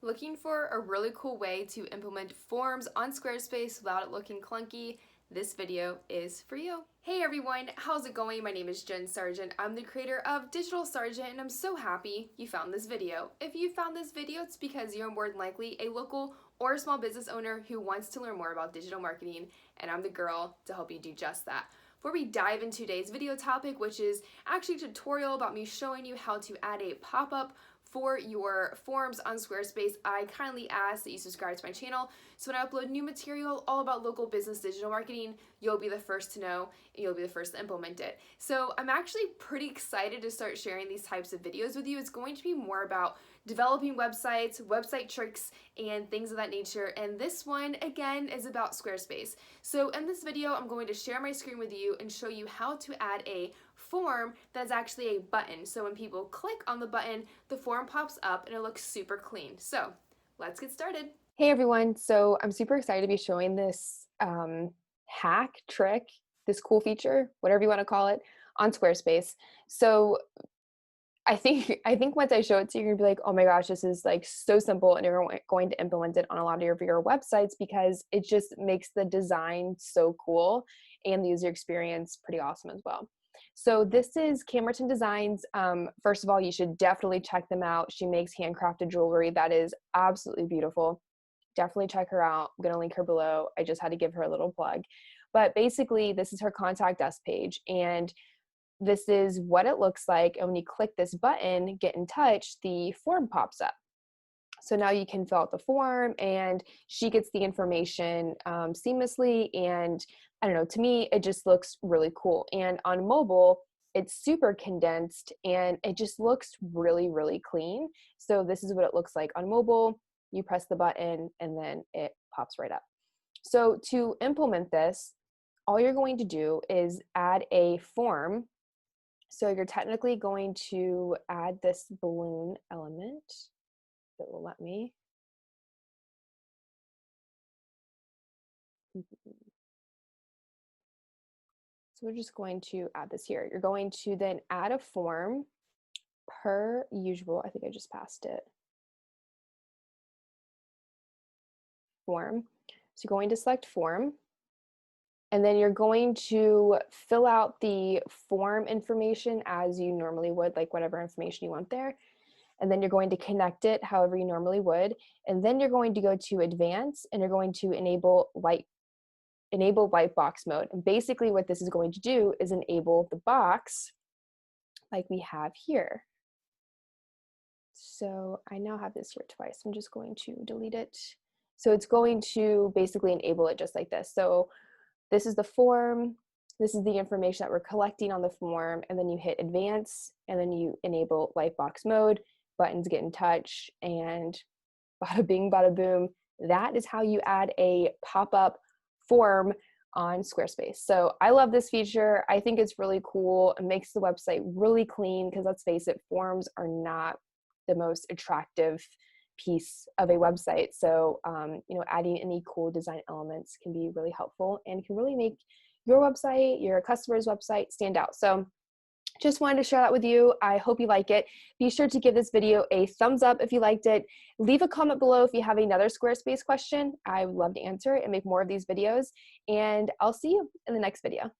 Looking for a really cool way to implement forms on Squarespace without it looking clunky? This video is for you. Hey everyone, how's it going? My name is Jen Sargent. I'm the creator of Digital Sargeant and I'm so happy you found this video. If you found this video, it's because you're more than likely a local or a small business owner who wants to learn more about digital marketing, and I'm the girl to help you do just that. Before we dive into today's video topic, which is actually a tutorial about me showing you how to add a pop-up for your forms on Squarespace, I kindly ask that you subscribe to my channel so when I upload new material all about local business digital marketing, you'll be the first to know and you'll be the first to implement it. So I'm actually pretty excited to start sharing these types of videos with you. It's going to be more about developing websites, website tricks, and things of that nature. And this one, again, is about Squarespace. So in this video, I'm going to share my screen with you and show you how to add a form that's actually a button. So when people click on the button, the form pops up and it looks super clean. So let's get started. Hey everyone, so I'm super excited to be showing this hack, trick, this cool feature, whatever you want to call it, on Squarespace. So I think once I show it to you, you're gonna be like, oh my gosh, this is like so simple, and you're going to implement it on a lot of your websites because it just makes the design so cool and the user experience pretty awesome as well. So this is Camerton Designs. First of all, you should definitely check them out. She makes handcrafted jewelry that is absolutely beautiful. Definitely check her out. I'm gonna link her below. I just had to give her a little plug. But basically, this is her contact us page, and this is what it looks like. And when you click this button, get in touch, the form pops up. So now you can fill out the form and she gets the information seamlessly. And I don't know, to me, it just looks really cool. And on mobile, it's super condensed and it just looks really, really clean. So this is what it looks like on mobile. You press the button and then it pops right up. So to implement this, all you're going to do is add a form. So you're technically going to add this balloon element. It will let me. So we're just going to add this here. You're going to then add a form per usual. I think I just passed it. Form. So you're going to select form. And then you're going to fill out the form information as you normally would, like whatever information you want there. And then you're going to connect it however you normally would. And then you're going to go to advanced and you're going to enable lightbox mode. And basically what this is going to do is enable the box like we have here. So I now have this here twice. I'm just going to delete it. So it's going to basically enable it just like this. So this is the form. This is the information that we're collecting on the form. And then you hit advance and then you enable lightbox mode. Buttons get in touch, and bada bing, bada boom. That is how you add a pop-up form on Squarespace. So I love this feature. I think it's really cool. It makes the website really clean because let's face it, forms are not the most attractive piece of a website. So, adding any cool design elements can be really helpful and can really make your website, your customer's website stand out. So just wanted to share that with you. I hope you like it. Be sure to give this video a thumbs up if you liked it. Leave a comment below if you have another Squarespace question. I would love to answer it and make more of these videos. And I'll see you in the next video.